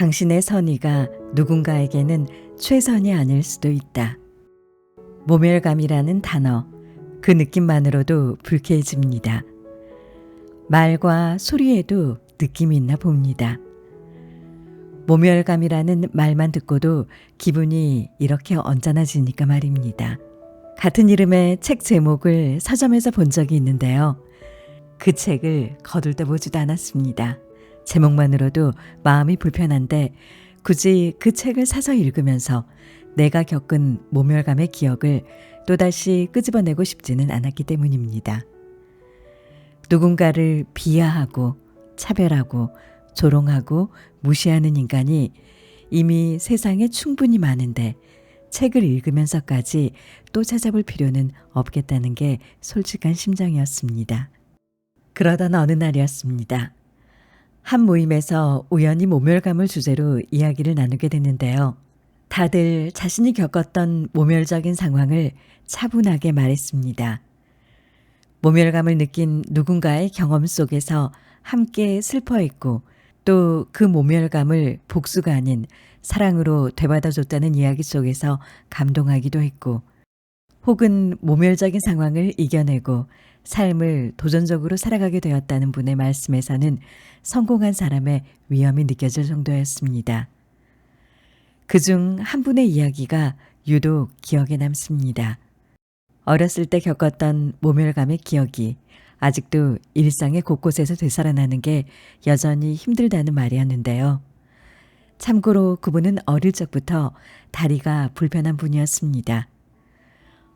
당신의 선의가 누군가에게는 최선이 아닐 수도 있다. 모멸감이라는 단어, 그 느낌만으로도 불쾌해집니다. 말과 소리에도 느낌이 있나 봅니다. 모멸감이라는 말만 듣고도 기분이 이렇게 언짢아지니까 말입니다. 같은 이름의 책 제목을 서점에서 본 적이 있는데요. 그 책을 거들떠 보지도 않았습니다. 제목만으로도 마음이 불편한데 굳이 그 책을 사서 읽으면서 내가 겪은 모멸감의 기억을 또다시 끄집어내고 싶지는 않았기 때문입니다. 누군가를 비하하고 차별하고 조롱하고 무시하는 인간이 이미 세상에 충분히 많은데 책을 읽으면서까지 또 찾아볼 필요는 없겠다는 게 솔직한 심정이었습니다. 그러던 어느 날이었습니다. 한 모임에서 우연히 모멸감을 주제로 이야기를 나누게 됐는데요. 다들 자신이 겪었던 모멸적인 상황을 차분하게 말했습니다. 모멸감을 느낀 누군가의 경험 속에서 함께 슬퍼했고 또 그 모멸감을 복수가 아닌 사랑으로 되받아줬다는 이야기 속에서 감동하기도 했고 혹은 모멸적인 상황을 이겨내고 삶을 도전적으로 살아가게 되었다는 분의 말씀에서는 성공한 사람의 위엄이 느껴질 정도였습니다. 그중 한 분의 이야기가 유독 기억에 남습니다. 어렸을 때 겪었던 모멸감의 기억이 아직도 일상의 곳곳에서 되살아나는 게 여전히 힘들다는 말이었는데요. 참고로 그분은 어릴 적부터 다리가 불편한 분이었습니다.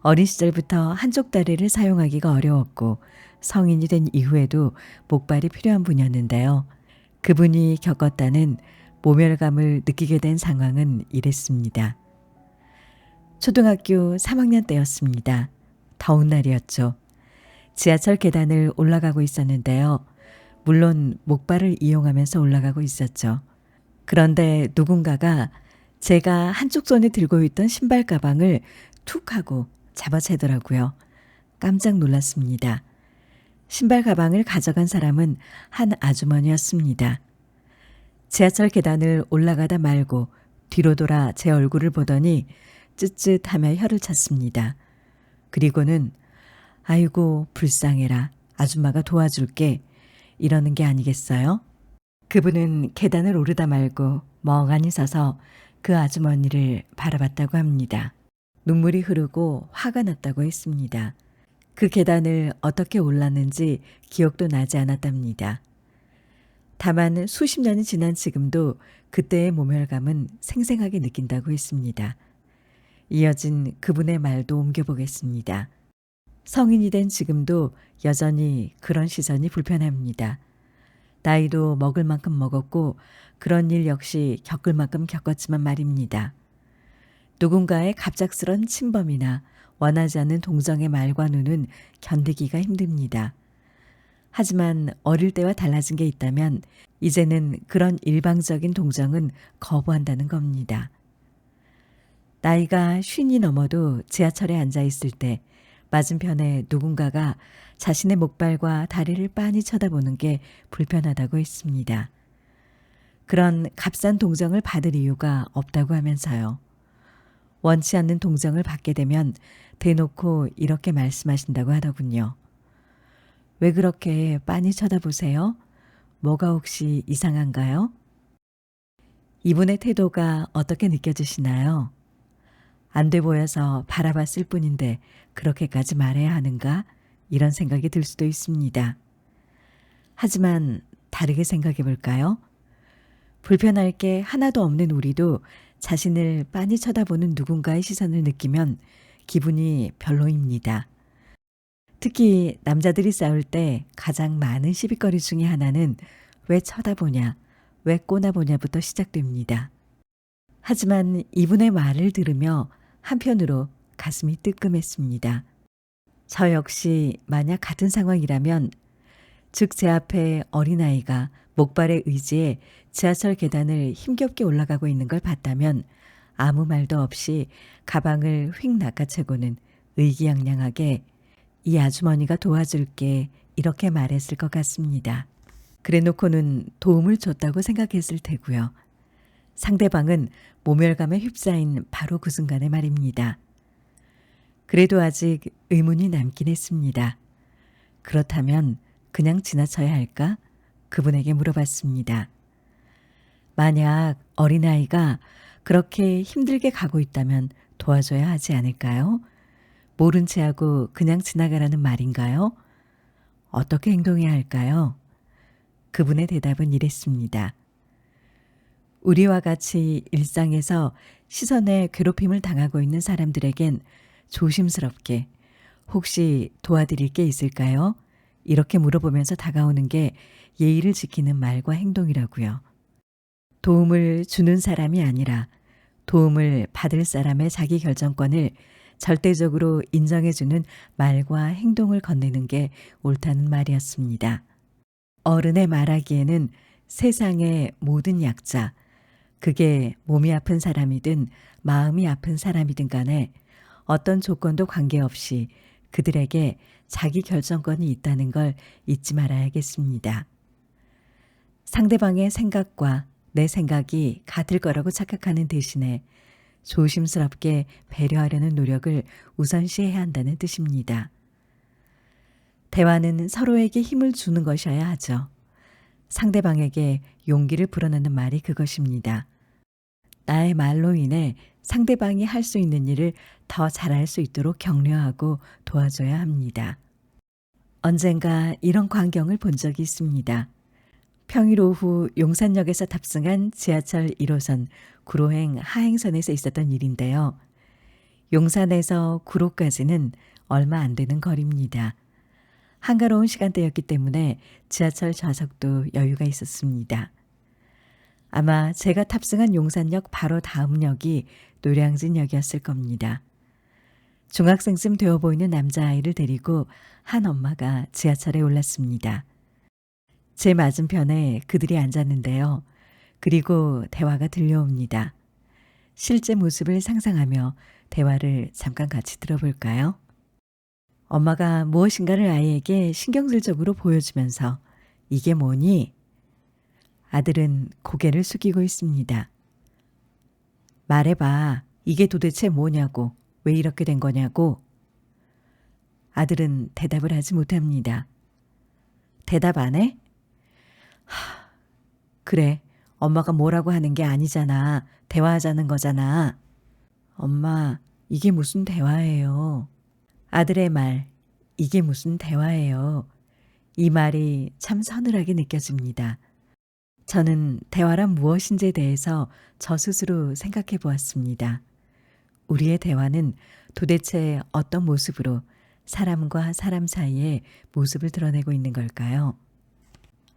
어린 시절부터 한쪽 다리를 사용하기가 어려웠고 성인이 된 이후에도 목발이 필요한 분이었는데요. 그분이 겪었다는 모멸감을 느끼게 된 상황은 이랬습니다. 초등학교 3학년 때였습니다. 더운 날이었죠. 지하철 계단을 올라가고 있었는데요. 물론 목발을 이용하면서 올라가고 있었죠. 그런데 누군가가 제가 한쪽 손에 들고 있던 신발 가방을 툭 하고 잡아채더라고요. 깜짝 놀랐습니다. 신발 가방을 가져간 사람은 한 아주머니였습니다. 지하철 계단을 올라가다 말고 뒤로 돌아 제 얼굴을 보더니 쯧쯧하며 혀를 찼습니다. 그리고는 아이고 불쌍해라. 아줌마가 도와줄게. 이러는 게 아니겠어요? 그분은 계단을 오르다 말고 멍하니 서서 그 아주머니를 바라봤다고 합니다. 눈물이 흐르고 화가 났다고 했습니다. 그 계단을 어떻게 올랐는지 기억도 나지 않았답니다. 다만 수십 년이 지난 지금도 그때의 모멸감은 생생하게 느낀다고 했습니다. 이어진 그분의 말도 옮겨보겠습니다. 성인이 된 지금도 여전히 그런 시선이 불편합니다. 나이도 먹을 만큼 먹었고 그런 일 역시 겪을 만큼 겪었지만 말입니다. 누군가의 갑작스런 침범이나 원하지 않는 동정의 말과 눈은 견디기가 힘듭니다. 하지만 어릴 때와 달라진 게 있다면 이제는 그런 일방적인 동정은 거부한다는 겁니다. 나이가 50이 넘어도 지하철에 앉아 있을 때 맞은편에 누군가가 자신의 목발과 다리를 빤히 쳐다보는 게 불편하다고 했습니다. 그런 값싼 동정을 받을 이유가 없다고 하면서요. 원치 않는 동정을 받게 되면 대놓고 이렇게 말씀하신다고 하더군요. 왜 그렇게 빤히 쳐다보세요? 뭐가 혹시 이상한가요? 이분의 태도가 어떻게 느껴지시나요? 안 돼 보여서 바라봤을 뿐인데 그렇게까지 말해야 하는가? 이런 생각이 들 수도 있습니다. 하지만 다르게 생각해 볼까요? 불편할 게 하나도 없는 우리도 자신을 빤히 쳐다보는 누군가의 시선을 느끼면 기분이 별로입니다. 특히 남자들이 싸울 때 가장 많은 시비거리 중에 하나는 왜 쳐다보냐, 왜 꼬나보냐부터 시작됩니다. 하지만 이분의 말을 들으며 한편으로 가슴이 뜨끔했습니다. 저 역시 만약 같은 상황이라면 즉 제 앞에 어린아이가 목발에 의지해 지하철 계단을 힘겹게 올라가고 있는 걸 봤다면 아무 말도 없이 가방을 휙 낚아채고는 의기양양하게 이 아주머니가 도와줄게 이렇게 말했을 것 같습니다. 그래놓고는 도움을 줬다고 생각했을 테고요. 상대방은 모멸감에 휩싸인 바로 그 순간의 말입니다. 그래도 아직 의문이 남긴 했습니다. 그렇다면 그냥 지나쳐야 할까? 그분에게 물어봤습니다. 만약 어린아이가 그렇게 힘들게 가고 있다면 도와줘야 하지 않을까요? 모른 채 하고 그냥 지나가라는 말인가요? 어떻게 행동해야 할까요? 그분의 대답은 이랬습니다. 우리와 같이 일상에서 시선에 괴롭힘을 당하고 있는 사람들에겐 조심스럽게 혹시 도와드릴 게 있을까요? 이렇게 물어보면서 다가오는 게 예의를 지키는 말과 행동이라고요. 도움을 주는 사람이 아니라 도움을 받을 사람의 자기 결정권을 절대적으로 인정해주는 말과 행동을 건네는 게 옳다는 말이었습니다. 어른의 말하기에는 세상의 모든 약자, 그게 몸이 아픈 사람이든 마음이 아픈 사람이든 간에 어떤 조건도 관계없이 그들에게 자기 결정권이 있다는 걸 잊지 말아야겠습니다. 상대방의 생각과 내 생각이 같을 거라고 착각하는 대신에 조심스럽게 배려하려는 노력을 우선시해야 한다는 뜻입니다. 대화는 서로에게 힘을 주는 것이어야 하죠. 상대방에게 용기를 불어넣는 말이 그것입니다. 나의 말로 인해 상대방이 할 수 있는 일을 더 잘할 수 있도록 격려하고 도와줘야 합니다. 언젠가 이런 광경을 본 적이 있습니다. 평일 오후 용산역에서 탑승한 지하철 1호선 구로행 하행선에서 있었던 일인데요. 용산에서 구로까지는 얼마 안 되는 거리입니다. 한가로운 시간대였기 때문에 지하철 좌석도 여유가 있었습니다. 아마 제가 탑승한 용산역 바로 다음 역이 노량진역이었을 겁니다. 중학생쯤 되어 보이는 남자아이를 데리고 한 엄마가 지하철에 올랐습니다. 제 맞은편에 그들이 앉았는데요. 그리고 대화가 들려옵니다. 실제 모습을 상상하며 대화를 잠깐 같이 들어볼까요? 엄마가 무엇인가를 아이에게 신경질적으로 보여주면서 이게 뭐니? 아들은 고개를 숙이고 있습니다. 말해봐. 이게 도대체 뭐냐고. 왜 이렇게 된 거냐고. 아들은 대답을 하지 못합니다. 대답 안 해? 그래. 엄마가 뭐라고 하는 게 아니잖아. 대화하자는 거잖아. 엄마, 이게 무슨 대화예요. 아들의 말, 이게 무슨 대화예요. 이 말이 참 서늘하게 느껴집니다. 저는 대화란 무엇인지에 대해서 저 스스로 생각해 보았습니다. 우리의 대화는 도대체 어떤 모습으로 사람과 사람 사이의 모습을 드러내고 있는 걸까요?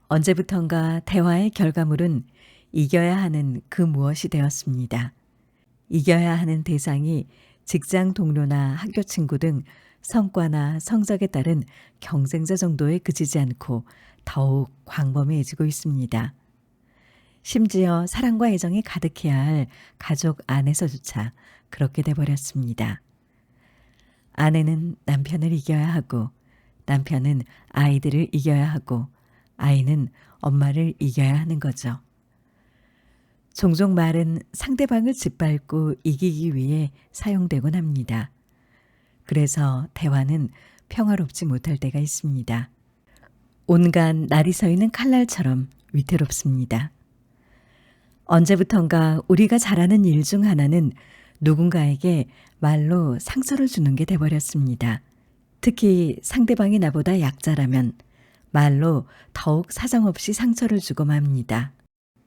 언제부턴가 대화의 결과물은 이겨야 하는 그 무엇이 되었습니다. 이겨야 하는 대상이 직장 동료나 학교 친구 등 성과나 성적에 따른 경쟁자 정도에 그치지 않고 더욱 광범위해지고 있습니다. 심지어 사랑과 애정이 가득해야 할 가족 안에서조차 그렇게 돼버렸습니다. 아내는 남편을 이겨야 하고 남편은 아이들을 이겨야 하고 아이는 엄마를 이겨야 하는 거죠. 종종 말은 상대방을 짓밟고 이기기 위해 사용되곤 합니다. 그래서 대화는 평화롭지 못할 때가 있습니다. 온갖 날이 서 있는 칼날처럼 위태롭습니다. 언제부턴가 우리가 잘하는 일 중 하나는 누군가에게 말로 상처를 주는 게 돼버렸습니다. 특히 상대방이 나보다 약자라면 말로 더욱 사정없이 상처를 주고 맙니다.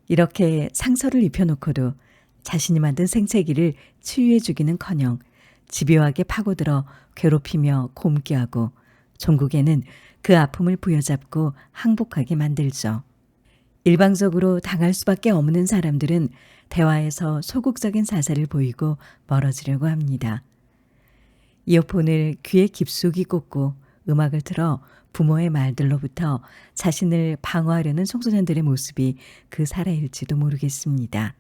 이렇게 상처를 입혀놓고도 자신이 만든 생채기를 치유해 주기는커녕 집요하게 파고들어 괴롭히며 곰게 하고 종국에는 그 아픔을 부여잡고 항복하게 만들죠. 일방적으로 당할 수밖에 없는 사람들은 대화에서 소극적인 자세를 보이고 멀어지려고 합니다. 이어폰을 귀에 깊숙이 꽂고 음악을 틀어 부모의 말들로부터 자신을 방어하려는 청소년들의 모습이 그 사례일지도 모르겠습니다.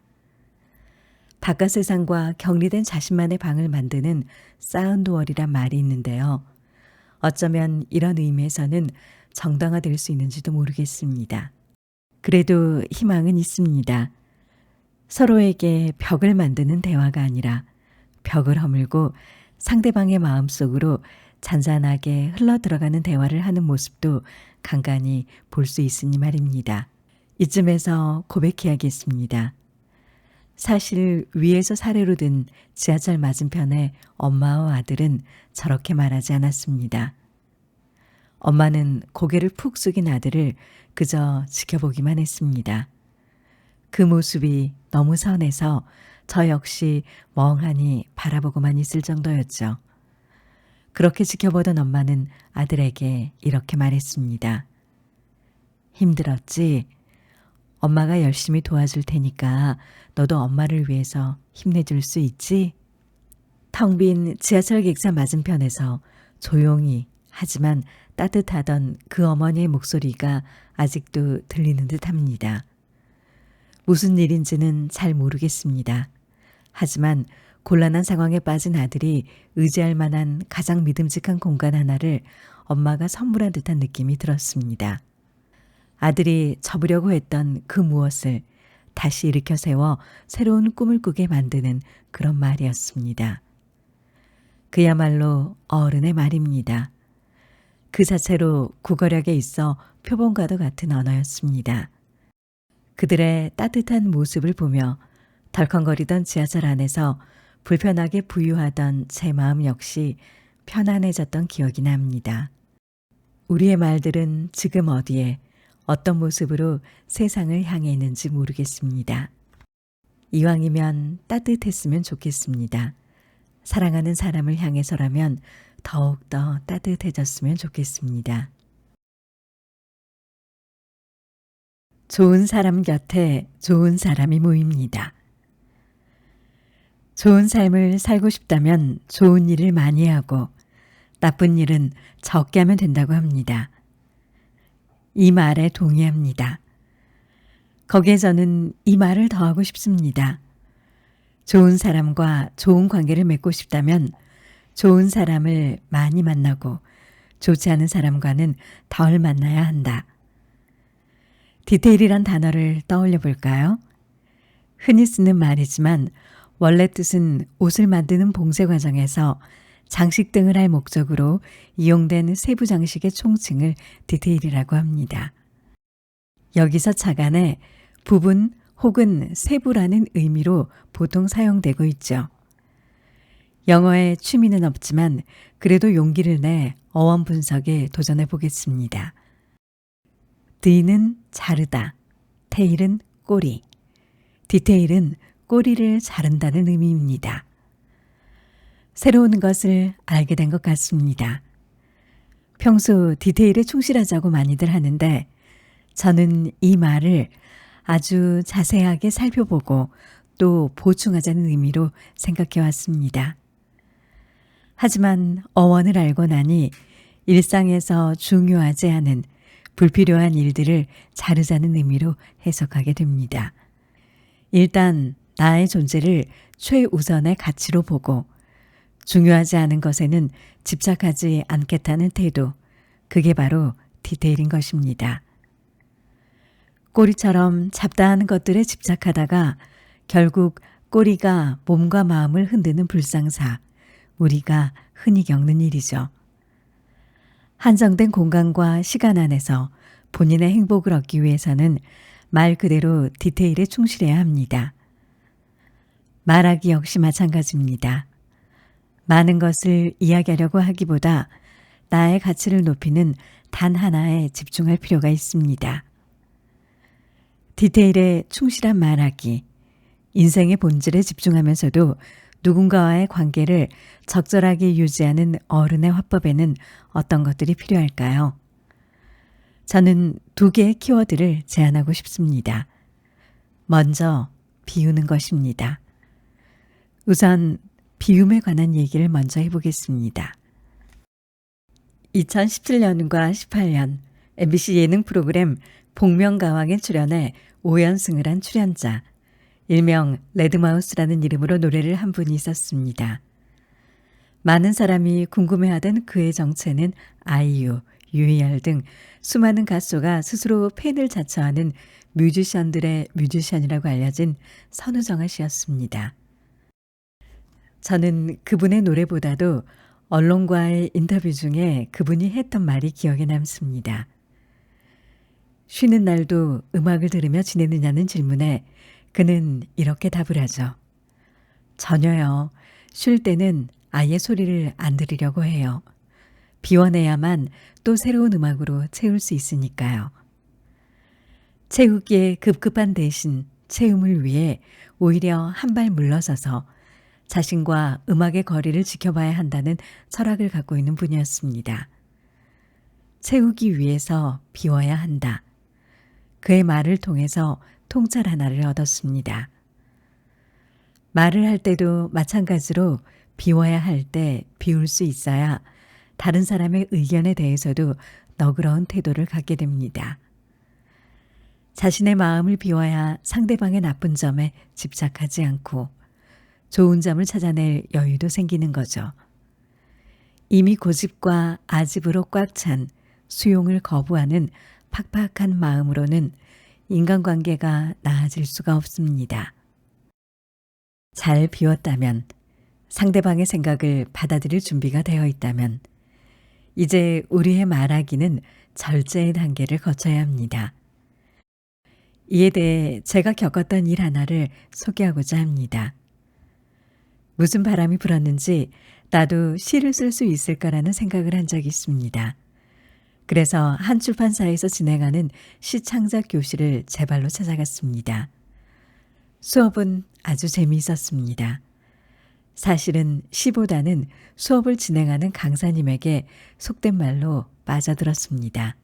바깥 세상과 격리된 자신만의 방을 만드는 사운드월이란 말이 있는데요. 어쩌면 이런 의미에서는 정당화될 수 있는지도 모르겠습니다. 그래도 희망은 있습니다. 서로에게 벽을 만드는 대화가 아니라 벽을 허물고 상대방의 마음속으로 잔잔하게 흘러들어가는 대화를 하는 모습도 간간히 볼 수 있으니 말입니다. 이쯤에서 고백해야겠습니다. 사실 위에서 사례로 든 지하철 맞은편의 엄마와 아들은 저렇게 말하지 않았습니다. 엄마는 고개를 푹 숙인 아들을 그저 지켜보기만 했습니다. 그 모습이 너무 선해서 저 역시 멍하니 바라보고만 있을 정도였죠. 그렇게 지켜보던 엄마는 아들에게 이렇게 말했습니다. 힘들었지? 엄마가 열심히 도와줄 테니까 너도 엄마를 위해서 힘내줄 수 있지? 텅 빈 지하철 객사 맞은편에서 조용히 하지만 따뜻하던 그 어머니의 목소리가 아직도 들리는 듯합니다. 무슨 일인지는 잘 모르겠습니다. 하지만 곤란한 상황에 빠진 아들이 의지할 만한 가장 믿음직한 공간 하나를 엄마가 선물한 듯한 느낌이 들었습니다. 아들이 접으려고 했던 그 무엇을 다시 일으켜 세워 새로운 꿈을 꾸게 만드는 그런 말이었습니다. 그야말로 어른의 말입니다. 그 자체로 국어력에 있어 표본과도 같은 언어였습니다. 그들의 따뜻한 모습을 보며 덜컹거리던 지하철 안에서 불편하게 부유하던 제 마음 역시 편안해졌던 기억이 납니다. 우리의 말들은 지금 어디에 어떤 모습으로 세상을 향해 있는지 모르겠습니다. 이왕이면 따뜻했으면 좋겠습니다. 사랑하는 사람을 향해서라면 더욱더 따뜻해졌으면 좋겠습니다. 좋은 사람 곁에 좋은 사람이 모입니다. 좋은 삶을 살고 싶다면 좋은 일을 많이 하고 나쁜 일은 적게 하면 된다고 합니다. 이 말에 동의합니다. 거기에 저는 이 말을 더하고 싶습니다. 좋은 사람과 좋은 관계를 맺고 싶다면 좋은 사람을 많이 만나고 좋지 않은 사람과는 덜 만나야 한다. 디테일이란 단어를 떠올려 볼까요? 흔히 쓰는 말이지만 원래 뜻은 옷을 만드는 봉제 과정에서 장식 등을 할 목적으로 이용된 세부 장식의 총칭을 디테일이라고 합니다. 여기서 차간에 부분 혹은 세부라는 의미로 보통 사용되고 있죠. 영어에 취미는 없지만 그래도 용기를 내 어원 분석에 도전해 보겠습니다. D는 자르다, 테일은 꼬리, 디테일은 꼬리를 자른다는 의미입니다. 새로운 것을 알게 된 것 같습니다. 평소 디테일에 충실하자고 많이들 하는데 저는 이 말을 아주 자세하게 살펴보고 또 보충하자는 의미로 생각해 왔습니다. 하지만 어원을 알고 나니 일상에서 중요하지 않은 불필요한 일들을 자르자는 의미로 해석하게 됩니다. 일단 나의 존재를 최우선의 가치로 보고 중요하지 않은 것에는 집착하지 않겠다는 태도, 그게 바로 디테일인 것입니다. 꼬리처럼 잡다한 것들에 집착하다가 결국 꼬리가 몸과 마음을 흔드는 불상사, 우리가 흔히 겪는 일이죠. 한정된 공간과 시간 안에서 본인의 행복을 얻기 위해서는 말 그대로 디테일에 충실해야 합니다. 말하기 역시 마찬가지입니다. 많은 것을 이야기하려고 하기보다 나의 가치를 높이는 단 하나에 집중할 필요가 있습니다. 디테일에 충실한 말하기, 인생의 본질에 집중하면서도 누군가와의 관계를 적절하게 유지하는 어른의 화법에는 어떤 것들이 필요할까요? 저는 2개의 키워드를 제안하고 싶습니다. 먼저 비우는 것입니다. 우선 비움에 관한 얘기를 먼저 해보겠습니다. 2017년과 18년 MBC 예능 프로그램 복면가왕에 출연해 5연승을 한 출연자, 일명 레드마우스라는 이름으로 노래를 한 분이 있었습니다. 많은 사람이 궁금해하던 그의 정체는 아이유, 유희열 등 수많은 가수가 스스로 팬을 자처하는 뮤지션들의 뮤지션이라고 알려진 선우정아 씨였습니다. 저는 그분의 노래보다도 언론과의 인터뷰 중에 그분이 했던 말이 기억에 남습니다. 쉬는 날도 음악을 들으며 지내느냐는 질문에 그는 이렇게 답을 하죠. 전혀요. 쉴 때는 아예 소리를 안 들으려고 해요. 비워내야만 또 새로운 음악으로 채울 수 있으니까요. 채우기에 급급한 대신 채움을 위해 오히려 한 발 물러서서 자신과 음악의 거리를 지켜봐야 한다는 철학을 갖고 있는 분이었습니다. 채우기 위해서 비워야 한다. 그의 말을 통해서 통찰 하나를 얻었습니다. 말을 할 때도 마찬가지로 비워야 할 때 비울 수 있어야 다른 사람의 의견에 대해서도 너그러운 태도를 갖게 됩니다. 자신의 마음을 비워야 상대방의 나쁜 점에 집착하지 않고 좋은 점을 찾아낼 여유도 생기는 거죠. 이미 고집과 아집으로 꽉 찬 수용을 거부하는 팍팍한 마음으로는 인간관계가 나아질 수가 없습니다. 잘 비웠다면, 상대방의 생각을 받아들일 준비가 되어 있다면 이제 우리의 말하기는 절제의 단계를 거쳐야 합니다. 이에 대해 제가 겪었던 일 하나를 소개하고자 합니다. 무슨 바람이 불었는지 나도 시를 쓸 수 있을까라는 생각을 한 적이 있습니다. 그래서 한 출판사에서 진행하는 시 창작 교실을 제 발로 찾아갔습니다. 수업은 아주 재미있었습니다. 사실은 시보다는 수업을 진행하는 강사님에게 속된 말로 빠져들었습니다.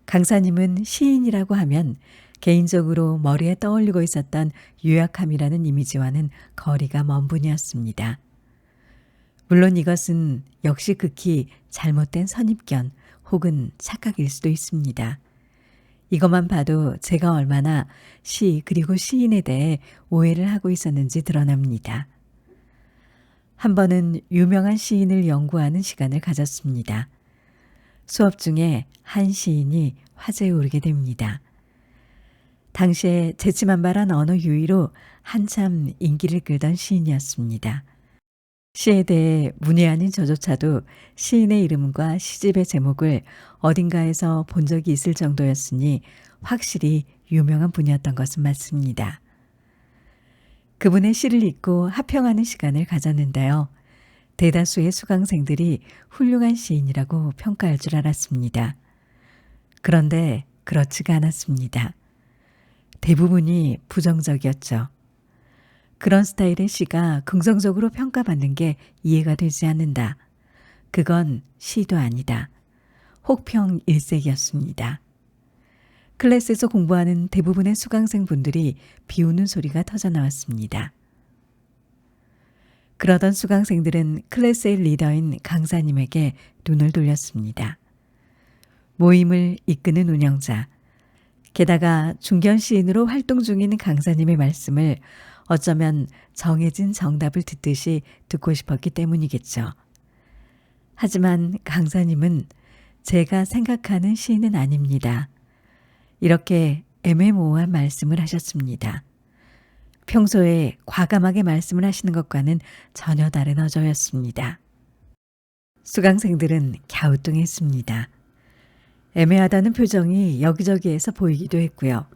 강사님은 시인이라고 하면 개인적으로 머리에 떠올리고 있었던 유약함이라는 이미지와는 거리가 먼 분이었습니다. 물론 이것은 역시 극히 잘못된 선입견 혹은 착각일 수도 있습니다. 이것만 봐도 제가 얼마나 시 그리고 시인에 대해 오해를 하고 있었는지 드러납니다. 한 번은 유명한 시인을 연구하는 시간을 가졌습니다. 수업 중에 한 시인이 화제에 오르게 됩니다. 당시에 재치만발한 언어 유희로 한참 인기를 끌던 시인이었습니다. 시에 대해 문의 아닌 저조차도 시인의 이름과 시집의 제목을 어딘가에서 본 적이 있을 정도였으니 확실히 유명한 분이었던 것은 맞습니다. 그분의 시를 읽고 하평하는 시간을 가졌는데요. 대다수의 수강생들이 훌륭한 시인이라고 평가할 줄 알았습니다. 그런데 그렇지가 않았습니다. 대부분이 부정적이었죠. 그런 스타일의 시가 긍정적으로 평가받는 게 이해가 되지 않는다. 그건 시도 아니다. 혹평 일색이었습니다. 클래스에서 공부하는 대부분의 수강생분들이 비웃는 소리가 터져나왔습니다. 그러던 수강생들은 클래스의 리더인 강사님에게 눈을 돌렸습니다. 모임을 이끄는 운영자, 게다가 중견 시인으로 활동 중인 강사님의 말씀을 어쩌면 정해진 정답을 듣듯이 듣고 싶었기 때문이겠죠. 하지만 강사님은 제가 생각하는 시인은 아닙니다. 이렇게 애매모호한 말씀을 하셨습니다. 평소에 과감하게 말씀을 하시는 것과는 전혀 다른 어조였습니다. 수강생들은 갸우뚱했습니다. 애매하다는 표정이 여기저기에서 보이기도 했고요.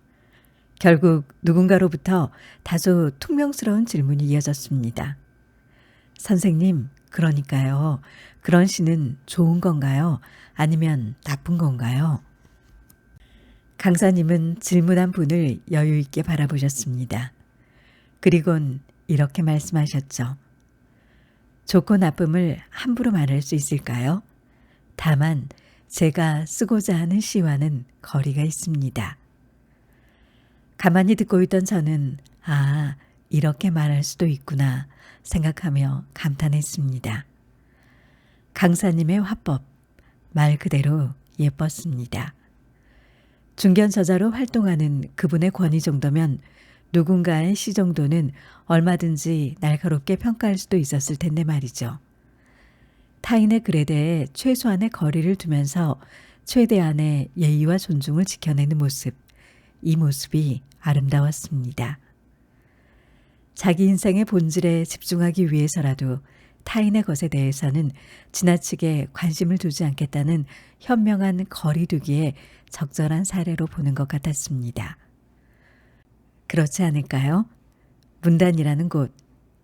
결국 누군가로부터 다소 퉁명스러운 질문이 이어졌습니다. 선생님, 그러니까요. 그런 시는 좋은 건가요? 아니면 나쁜 건가요? 강사님은 질문한 분을 여유 있게 바라보셨습니다. 그리곤 이렇게 말씀하셨죠. 좋고 나쁨을 함부로 말할 수 있을까요? 다만 제가 쓰고자 하는 시와는 거리가 있습니다. 가만히 듣고 있던 저는 이렇게 말할 수도 있구나 생각하며 감탄했습니다. 강사님의 화법, 말 그대로 예뻤습니다. 중견 저자로 활동하는 그분의 권위 정도면 누군가의 시 정도는 얼마든지 날카롭게 평가할 수도 있었을 텐데 말이죠. 타인의 글에 대해 최소한의 거리를 두면서 최대한의 예의와 존중을 지켜내는 모습, 이 모습이 아름다웠습니다. 자기 인생의 본질에 집중하기 위해서라도 타인의 것에 대해서는 지나치게 관심을 두지 않겠다는 현명한 거리두기에 적절한 사례로 보는 것 같았습니다. 그렇지 않을까요? 문단이라는 곳,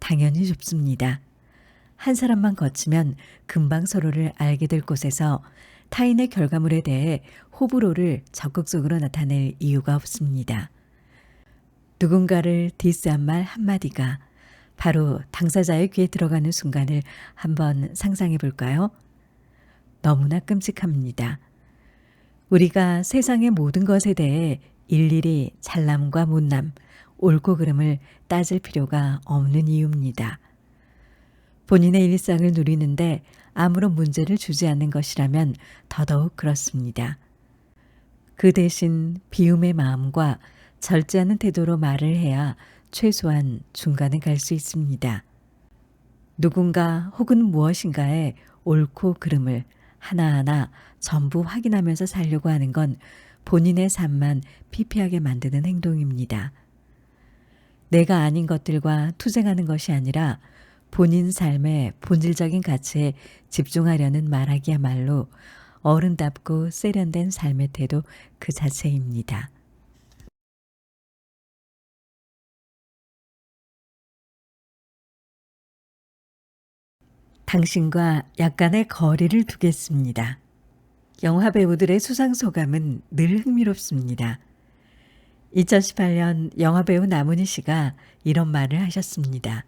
당연히 좁습니다. 한 사람만 거치면 금방 서로를 알게 될 곳에서 타인의 결과물에 대해 호불호를 적극적으로 나타낼 이유가 없습니다. 누군가를 디스한 말 한마디가 바로 당사자의 귀에 들어가는 순간을 한번 상상해 볼까요? 너무나 끔찍합니다. 우리가 세상의 모든 것에 대해 일일이 잘남과 못남, 옳고 그름을 따질 필요가 없는 이유입니다. 본인의 일상을 누리는데 아무런 문제를 주지 않는 것이라면 더더욱 그렇습니다. 그 대신 비움의 마음과 절제하는 태도로 말을 해야 최소한 중간에 갈 수 있습니다. 누군가 혹은 무엇인가의 옳고 그름을 하나하나 전부 확인하면서 살려고 하는 건 본인의 삶만 피폐하게 만드는 행동입니다. 내가 아닌 것들과 투쟁하는 것이 아니라 본인 삶의 본질적인 가치에 집중하려는 말하기야말로 어른답고 세련된 삶의 태도 그 자체입니다. 당신과 약간의 거리를 두겠습니다. 영화 배우들의 수상소감은 늘 흥미롭습니다. 2018년 영화배우 남은희 씨가 이런 말을 하셨습니다.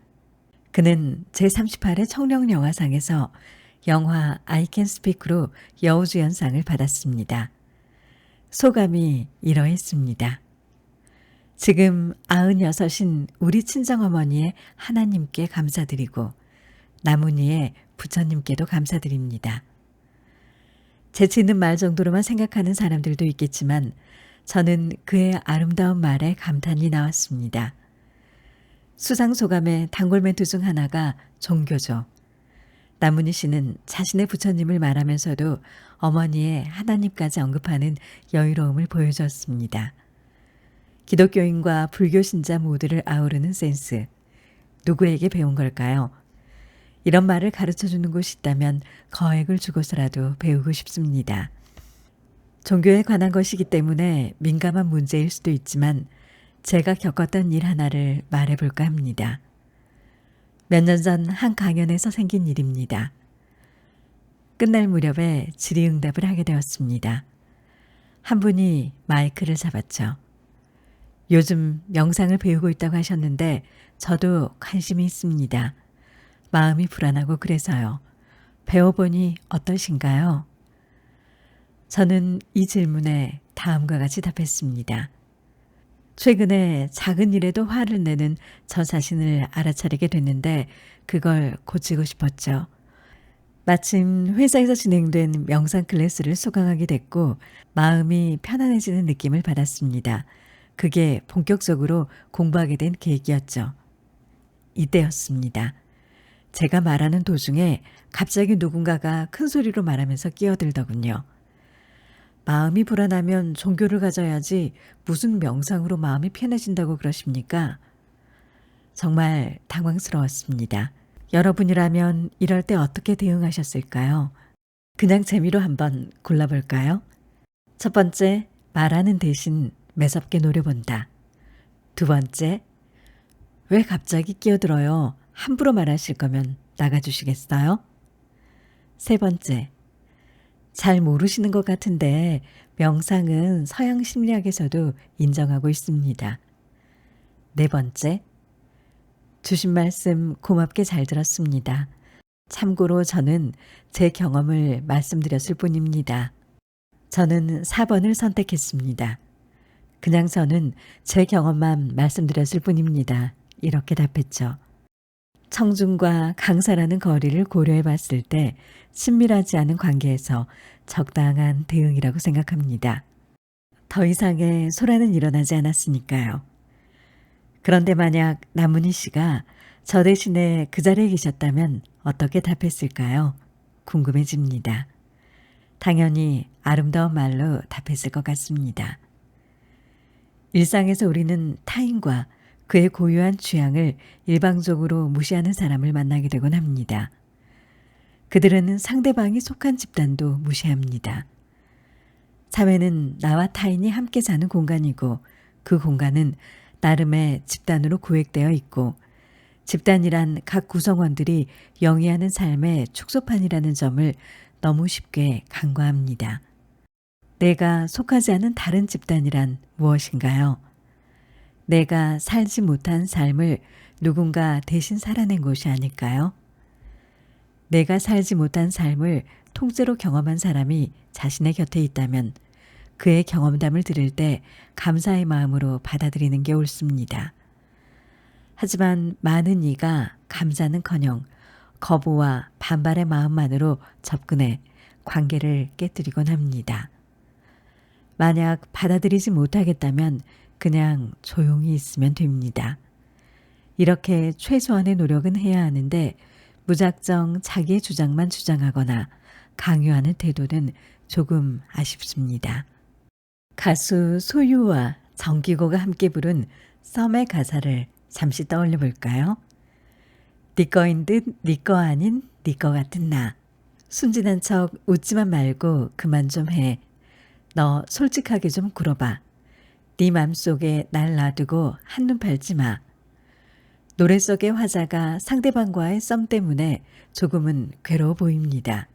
그는 제38회 청룡영화상에서 영화 I Can Speak로 여우주연상을 받았습니다. 소감이 이러했습니다. 지금 96인 우리 친정어머니의 하나님께 감사드리고 남은희의 부처님께도 감사드립니다. 재치 있는 말 정도로만 생각하는 사람들도 있겠지만 저는 그의 아름다운 말에 감탄이 나왔습니다. 수상소감의 단골 멘트 중 하나가 종교죠. 남은희 씨는 자신의 부처님을 말하면서도 어머니의 하나님까지 언급하는 여유로움을 보여줬습니다. 기독교인과 불교 신자 모두를 아우르는 센스. 누구에게 배운 걸까요? 이런 말을 가르쳐주는 곳이 있다면 거액을 주고서라도 배우고 싶습니다. 종교에 관한 것이기 때문에 민감한 문제일 수도 있지만 제가 겪었던 일 하나를 말해볼까 합니다. 몇 년 전 한 강연에서 생긴 일입니다. 끝날 무렵에 질의응답을 하게 되었습니다. 한 분이 마이크를 잡았죠. 요즘 명상을 배우고 있다고 하셨는데 저도 관심이 있습니다. 마음이 불안하고 그래서요. 배워보니 어떠신가요? 저는 이 질문에 다음과 같이 답했습니다. 최근에 작은 일에도 화를 내는 저 자신을 알아차리게 됐는데 그걸 고치고 싶었죠. 마침 회사에서 진행된 명상 클래스를 수강하게 됐고 마음이 편안해지는 느낌을 받았습니다. 그게 본격적으로 공부하게 된 계기였죠. 이때였습니다. 제가 말하는 도중에 갑자기 누군가가 큰 소리로 말하면서 끼어들더군요. 마음이 불안하면 종교를 가져야지 무슨 명상으로 마음이 편해진다고 그러십니까? 정말 당황스러웠습니다. 여러분이라면 이럴 때 어떻게 대응하셨을까요? 그냥 재미로 한번 골라볼까요? 첫 번째, 말하는 대신 매섭게 노려본다. 두 번째, 왜 갑자기 끼어들어요? 함부로 말하실 거면 나가주시겠어요? 세 번째, 잘 모르시는 것 같은데 명상은 서양 심리학에서도 인정하고 있습니다. 네 번째, 주신 말씀 고맙게 잘 들었습니다. 참고로 저는 제 경험을 말씀드렸을 뿐입니다. 저는 4번을 선택했습니다. 그냥 저는 제 경험만 말씀드렸을 뿐입니다. 이렇게 답했죠. 청중과 강사라는 거리를 고려해 봤을 때 친밀하지 않은 관계에서 적당한 대응이라고 생각합니다. 더 이상의 소란은 일어나지 않았으니까요. 그런데 만약 남은희 씨가 저 대신에 그 자리에 계셨다면 어떻게 답했을까요? 궁금해집니다. 당연히 아름다운 말로 답했을 것 같습니다. 일상에서 우리는 타인과 그의 고유한 취향을 일방적으로 무시하는 사람을 만나게 되곤 합니다. 그들은 상대방이 속한 집단도 무시합니다. 사회는 나와 타인이 함께 사는 공간이고 그 공간은 나름의 집단으로 구획되어 있고 집단이란 각 구성원들이 영위하는 삶의 축소판이라는 점을 너무 쉽게 간과합니다. 내가 속하지 않은 다른 집단이란 무엇인가요? 내가 살지 못한 삶을 누군가 대신 살아낸 것이 아닐까요? 내가 살지 못한 삶을 통째로 경험한 사람이 자신의 곁에 있다면 그의 경험담을 들을 때 감사의 마음으로 받아들이는 게 옳습니다. 하지만 많은 이가 감사는커녕 거부와 반발의 마음만으로 접근해 관계를 깨뜨리곤 합니다. 만약 받아들이지 못하겠다면 그냥 조용히 있으면 됩니다. 이렇게 최소한의 노력은 해야 하는데 무작정 자기의 주장만 주장하거나 강요하는 태도는 조금 아쉽습니다. 가수 소유와 정기고가 함께 부른 썸의 가사를 잠시 떠올려 볼까요? 네 거인 듯 네 거 아닌 네 거 같은 나. 순진한 척 웃지만 말고 그만 좀 해. 너 솔직하게 좀 굴어봐. 네 맘속에 날 놔두고 한눈 팔지 마. 노래 속의 화자가 상대방과의 썸 때문에 조금은 괴로워 보입니다.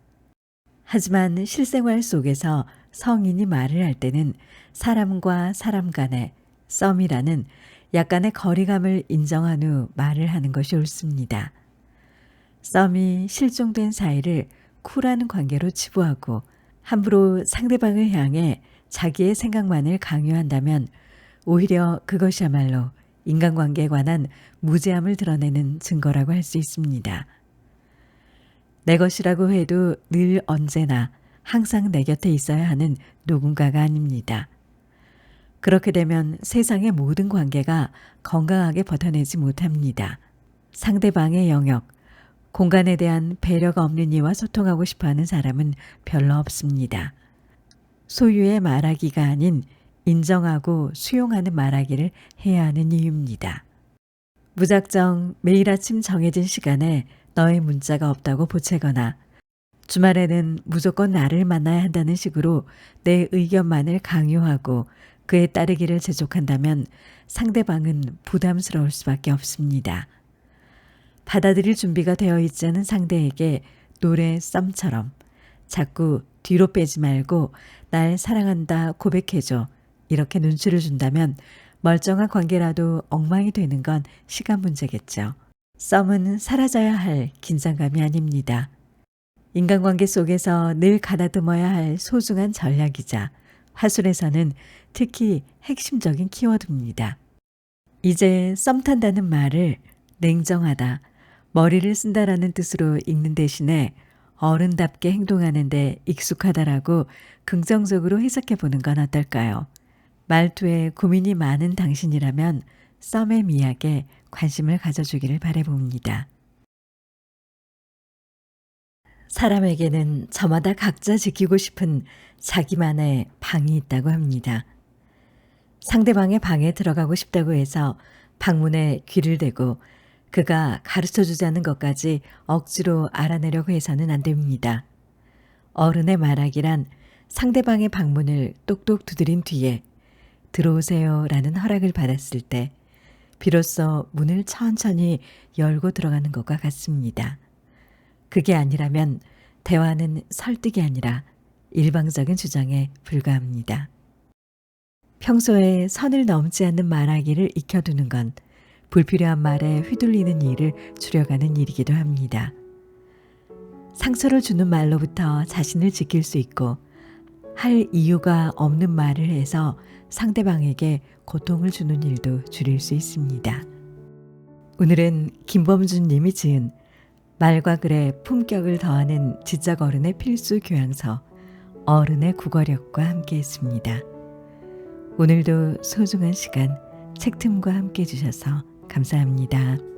하지만 실생활 속에서 성인이 말을 할 때는 사람과 사람 간의 썸이라는 약간의 거리감을 인정한 후 말을 하는 것이 옳습니다. 썸이 실종된 사이를 쿨한 관계로 치부하고 함부로 상대방을 향해 자기의 생각만을 강요한다면 오히려 그것이야말로 인간관계에 관한 무지함을 드러내는 증거라고 할 수 있습니다. 내 것이라고 해도 늘 언제나 항상 내 곁에 있어야 하는 누군가가 아닙니다. 그렇게 되면 세상의 모든 관계가 건강하게 버텨내지 못합니다. 상대방의 영역, 공간에 대한 배려가 없는 이와 소통하고 싶어하는 사람은 별로 없습니다. 소유의 말하기가 아닌 인정하고 수용하는 말하기를 해야 하는 이유입니다. 무작정 매일 아침 정해진 시간에 너의 문자가 없다고 보채거나 주말에는 무조건 나를 만나야 한다는 식으로 내 의견만을 강요하고 그에 따르기를 재촉한다면 상대방은 부담스러울 수밖에 없습니다. 받아들일 준비가 되어 있지 않은 상대에게 노래 썸처럼 자꾸 뒤로 빼지 말고 날 사랑한다 고백해줘 이렇게 눈치를 준다면 멀쩡한 관계라도 엉망이 되는 건 시간 문제겠죠. 썸은 사라져야 할 긴장감이 아닙니다. 인간관계 속에서 늘 가다듬어야 할 소중한 전략이자 화술에서는 특히 핵심적인 키워드입니다. 이제 썸 탄다는 말을 냉정하다, 머리를 쓴다라는 뜻으로 읽는 대신에 어른답게 행동하는데 익숙하다라고 긍정적으로 해석해 보는 건 어떨까요? 말투에 고민이 많은 당신이라면 썸의 미학에 관심을 가져주기를 바라봅니다. 사람에게는 저마다 각자 지키고 싶은 자기만의 방이 있다고 합니다. 상대방의 방에 들어가고 싶다고 해서 방문에 귀를 대고 그가 가르쳐주지 않은 것까지 억지로 알아내려고 해서는 안 됩니다. 어른의 말하기란 상대방의 방문을 똑똑 두드린 뒤에 들어오세요 라는 허락을 받았을 때 비로소 문을 천천히 열고 들어가는 것과 같습니다. 그게 아니라면 대화는 설득이 아니라 일방적인 주장에 불과합니다. 평소에 선을 넘지 않는 말하기를 익혀두는 건 불필요한 말에 휘둘리는 일을 줄여가는 일이기도 합니다. 상처를 주는 말로부터 자신을 지킬 수 있고 할 이유가 없는 말을 해서 상대방에게 고통을 주는 일도 줄일 수 있습니다. 오늘은 김범준 님이 지은 말과 글에 품격을 더하는 지적 어른의 필수 교양서 어른의 국어력과 함께했습니다. 오늘도 소중한 시간 책틈과 함께 해주셔서 감사합니다.